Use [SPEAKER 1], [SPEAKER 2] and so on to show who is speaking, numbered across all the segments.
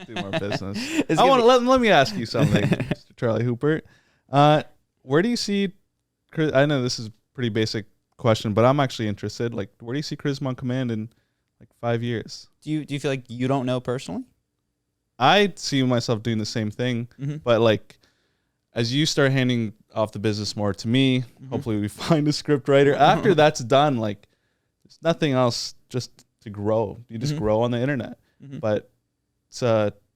[SPEAKER 1] do more business. Let me ask you something, Mr. Charlie Hooper. Where do you see? I know this is a pretty basic question, but I'm actually interested. Like, where do you see Charisma on Command in like 5 years?
[SPEAKER 2] Do you feel like you don't know personally?
[SPEAKER 1] I see myself doing the same thing, but like as you start handing off the business more to me, hopefully we find a script writer. After that's done, like there's nothing else just to grow. You just grow on the internet. But it's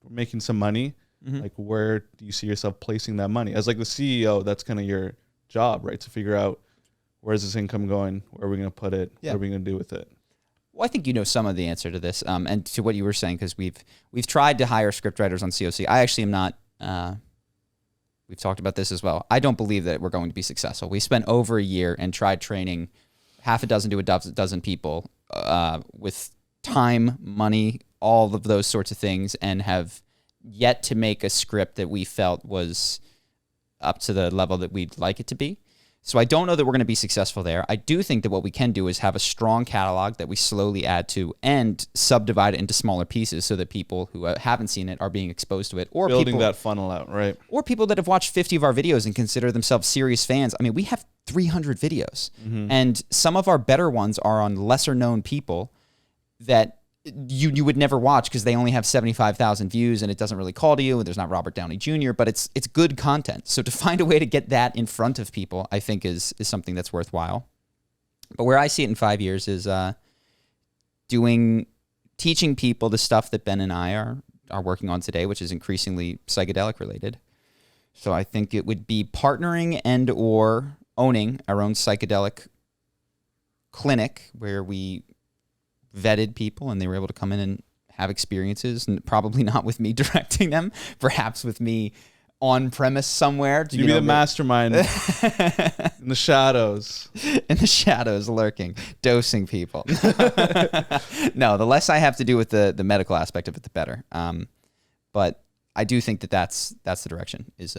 [SPEAKER 1] making some money. Like, where do you see yourself placing that money? As like the CEO, that's kind of your job, right? To figure out where's this income going, where are we going to put it, what are we going to do with it?
[SPEAKER 2] Well, I think you know some of the answer to this, and to what you were saying, because we've tried to hire scriptwriters on COC. I actually am not. We've talked about this as well. I don't believe that we're going to be successful. We spent over a year and tried training half a dozen to a dozen people with time, money, all of those sorts of things, and have yet to make a script that we felt was up to the level that we'd like it to be. So I don't know that we're going to be successful there. I do think that what we can do is have a strong catalog that we slowly add to and subdivide it into smaller pieces so that people who haven't seen it are being exposed to it. Or
[SPEAKER 1] building
[SPEAKER 2] people,
[SPEAKER 1] that funnel out, right?
[SPEAKER 2] Or people that have watched 50 of our videos and consider themselves serious fans. I mean, we have 300 videos. And some of our better ones are on lesser known people that you would never watch because they only have 75,000 views and it doesn't really call to you and there's not Robert Downey Jr., but it's good content. So to find a way to get that in front of people, I think is something that's worthwhile. But where I see it in 5 years is teaching people the stuff that Ben and I are working on today, which is increasingly psychedelic related. So I think it would be partnering and or owning our own psychedelic clinic where we vetted people and they were able to come in and have experiences, and probably not with me directing them, perhaps with me on premise somewhere.
[SPEAKER 1] You be the mastermind in the shadows.
[SPEAKER 2] In the shadows lurking, dosing people. No, the less I have to do with the medical aspect of it, the better. But I do think that's the direction, is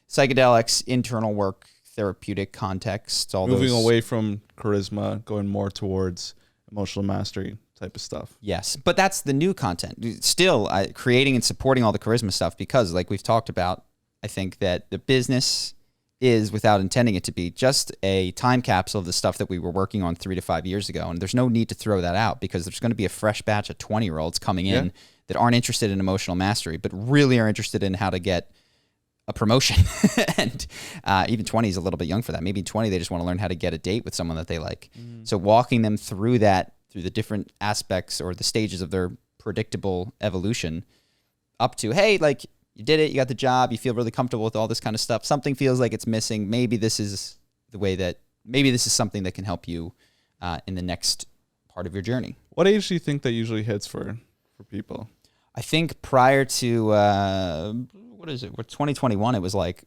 [SPEAKER 2] psychedelics, internal work, therapeutic context, all
[SPEAKER 1] moving
[SPEAKER 2] those.
[SPEAKER 1] Away from charisma, going more towards emotional mastery type of stuff.
[SPEAKER 2] Yes, but that's the new content. Still, creating and supporting all the charisma stuff, because like we've talked about, I think that the business is, without intending it to be, just a time capsule of the stuff that we were working on 3 to 5 years ago. And there's no need to throw that out because there's going to be a fresh batch of 20-year-olds coming in that aren't interested in emotional mastery, but really are interested in how to get a promotion. And even 20 is a little bit young for that. Maybe 20, they just want to learn how to get a date with someone that they like. So walking them through that, through the different aspects or the stages of their predictable evolution, up to, hey, like, you did it, you got the job, you feel really comfortable with all this kind of stuff. Something feels like it's missing. Maybe this is something that can help you in the next part of your journey.
[SPEAKER 1] What age do you think that usually hits for people?
[SPEAKER 2] I think prior to, what is it? 2021, it was like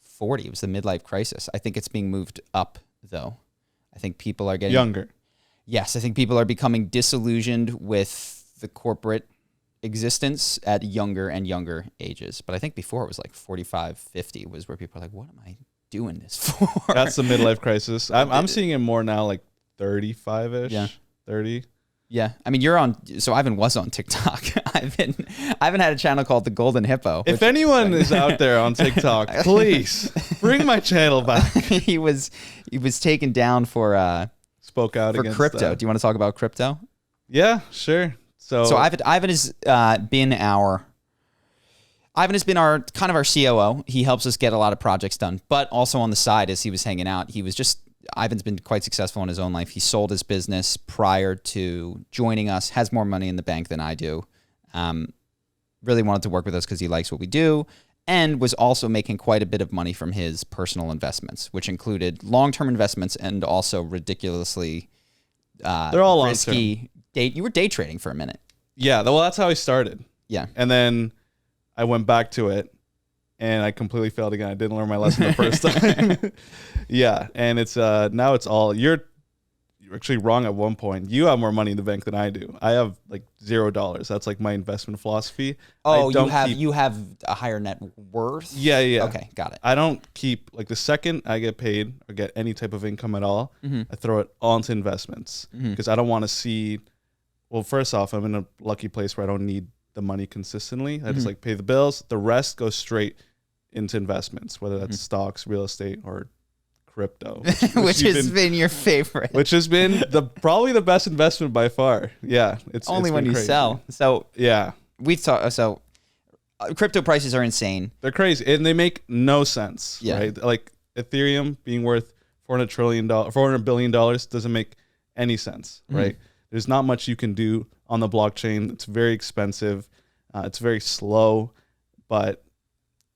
[SPEAKER 2] 40. It was the midlife crisis. I think it's being moved up, though. I think people are getting
[SPEAKER 1] younger.
[SPEAKER 2] Yes, I think people are becoming disillusioned with the corporate existence at younger and younger ages. But I think before it was like 45, 50 was where people are like, what am I doing this for?
[SPEAKER 1] That's the midlife crisis. I'm seeing it more now, like 35-ish, 30.
[SPEAKER 2] Yeah, I mean, so Ivan was on TikTok. Ivan had a channel called The Golden Hippo.
[SPEAKER 1] If anyone is out there on TikTok, please bring my channel back.
[SPEAKER 2] He was taken down for
[SPEAKER 1] spoke out
[SPEAKER 2] for
[SPEAKER 1] against
[SPEAKER 2] crypto.
[SPEAKER 1] that.
[SPEAKER 2] Do you want to talk about crypto?
[SPEAKER 1] Yeah, sure. So
[SPEAKER 2] Ivan has been our kind of our COO. He helps us get a lot of projects done, but also on the side, as he was hanging out, Ivan's been quite successful in his own life. He sold his business prior to joining us, has more money in the bank than I do. Really wanted to work with us because he likes what we do, and was also making quite a bit of money from his personal investments, which included long-term investments and also ridiculously
[SPEAKER 1] they're all
[SPEAKER 2] risky. You were day trading for a minute.
[SPEAKER 1] Yeah, well, that's how I started.
[SPEAKER 2] Yeah.
[SPEAKER 1] And then I went back to it, and I completely failed again. I didn't learn my lesson the first time. Yeah, and it's now it's all you're actually wrong at one point. You have more money in the bank than I do. I have like $0. That's like my investment philosophy.
[SPEAKER 2] Oh, you have a higher net worth?
[SPEAKER 1] Yeah.
[SPEAKER 2] Okay, got it.
[SPEAKER 1] I don't keep, like, the second I get paid or get any type of income at all, I throw it all into investments because I don't want to see. Well, first off, I'm in a lucky place where I don't need the money consistently. I just like pay the bills. The rest goes straight into investments, whether that's stocks, real estate, or crypto,
[SPEAKER 2] which has been your favorite.
[SPEAKER 1] Which has been probably the best investment by far. Yeah, it's
[SPEAKER 2] only when you
[SPEAKER 1] crazy.
[SPEAKER 2] sell. So
[SPEAKER 1] yeah,
[SPEAKER 2] we've talked. So crypto prices are insane.
[SPEAKER 1] They're crazy, and they make no sense.
[SPEAKER 2] Yeah.
[SPEAKER 1] Right? Like Ethereum being worth $400 billion doesn't make any sense. Right? There's not much you can do on the blockchain. It's very expensive. It's very slow, but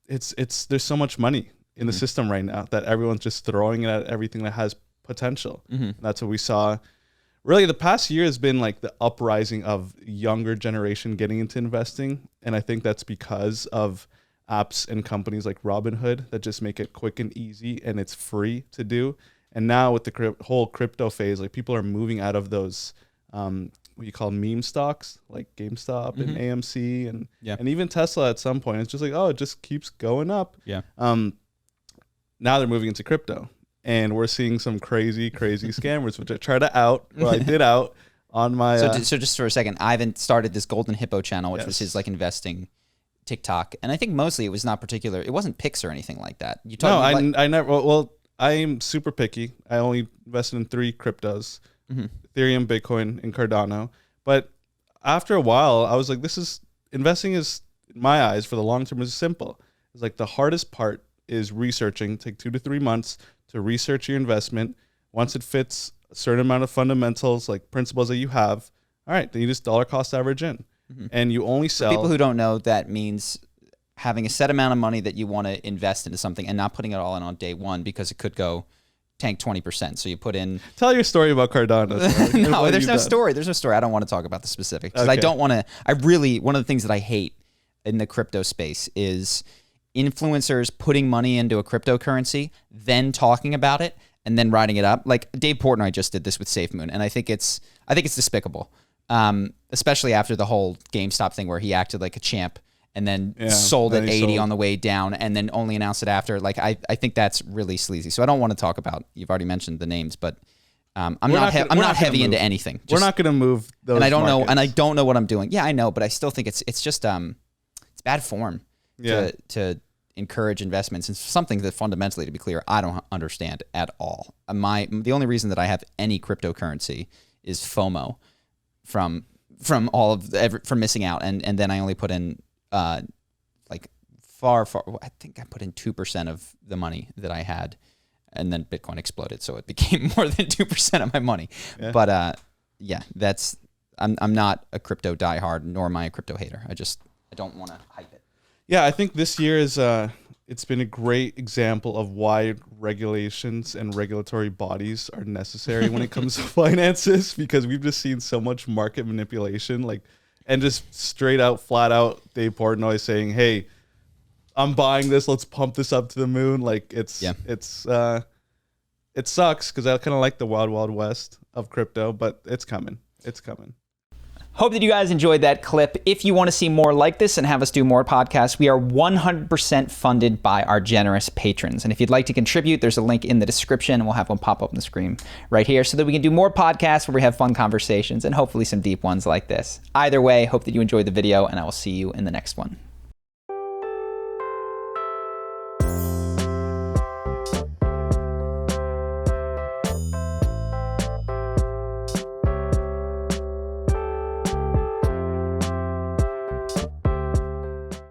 [SPEAKER 1] it's there's so much money in the system right now that everyone's just throwing it at everything that has potential. That's what we saw. Really, the past year has been like the uprising of younger generation getting into investing. And I think that's because of apps and companies like Robinhood that just make it quick and easy and it's free to do. And now with the whole crypto phase, like people are moving out of those what you call meme stocks like GameStop and AMC and even Tesla at some point. It's just like, oh, it just keeps going up.
[SPEAKER 2] Yeah.
[SPEAKER 1] Now they're moving into crypto, and we're seeing some crazy scammers, which I try to out. Well, I did out on my.
[SPEAKER 2] So just for a second, Ivan started this Golden Hippo channel, which was his like investing TikTok, and I think mostly it was not particular. It wasn't picks or anything like that. You
[SPEAKER 1] no, I never. Well, I am super picky. I only invested in 3 cryptos: Ethereum, Bitcoin, and Cardano. But after a while, I was like, investing is, in my eyes, for the long term, is simple. It's like the hardest part is researching. Take 2 to 3 months to research your investment. Once it fits a certain amount of fundamentals, like principles that you have, all right, then you just dollar cost average in. And you only sell.
[SPEAKER 2] For people who don't know, that means having a set amount of money that you want to invest into something and not putting it all in on day one because it could go tank 20%. So you put in.
[SPEAKER 1] Tell your story about Cardano.
[SPEAKER 2] No, there's no story. There's no story. I don't want to talk about the specifics because I don't want to. One of the things that I hate in the crypto space is influencers putting money into a cryptocurrency, then talking about it, and then writing it up. Like Dave Portnoy just did this with SafeMoon, and I think it's despicable, especially after the whole GameStop thing where he acted like a champ and then sold at 80 on the way down, and then only announced it after. Like I think that's really sleazy. So I don't want to talk about. You've already mentioned the names, but I'm not heavy into anything.
[SPEAKER 1] We're not going to move those.
[SPEAKER 2] And I don't
[SPEAKER 1] markets.
[SPEAKER 2] know, and I don't know what I'm doing. Yeah, I know, but I still think it's just it's bad form. To encourage investments in something that fundamentally, to be clear, I don't understand at all. The only reason that I have any cryptocurrency is FOMO from from missing out, and then I only put in like far. I think I put in 2% of the money that I had, and then Bitcoin exploded, so it became more than 2% of my money. Yeah. But that's I'm not a crypto diehard, nor am I a crypto hater. I don't want to hype it.
[SPEAKER 1] Yeah, I think this year is it's been a great example of why regulations and regulatory bodies are necessary when it comes to finances, because we've just seen so much market manipulation, and just straight out, flat out, Dave Portnoy saying, "Hey, I'm buying this. Let's pump this up to the moon." It sucks because I kind of like the wild, wild west of crypto, but it's coming. It's coming.
[SPEAKER 3] Hope that you guys enjoyed that clip. If you want to see more like this and have us do more podcasts, we are 100% funded by our generous patrons. And if you'd like to contribute, there's a link in the description, and we'll have one pop up on the screen right here so that we can do more podcasts where we have fun conversations and hopefully some deep ones like this. Either way, hope that you enjoyed the video, and I will see you in the next one.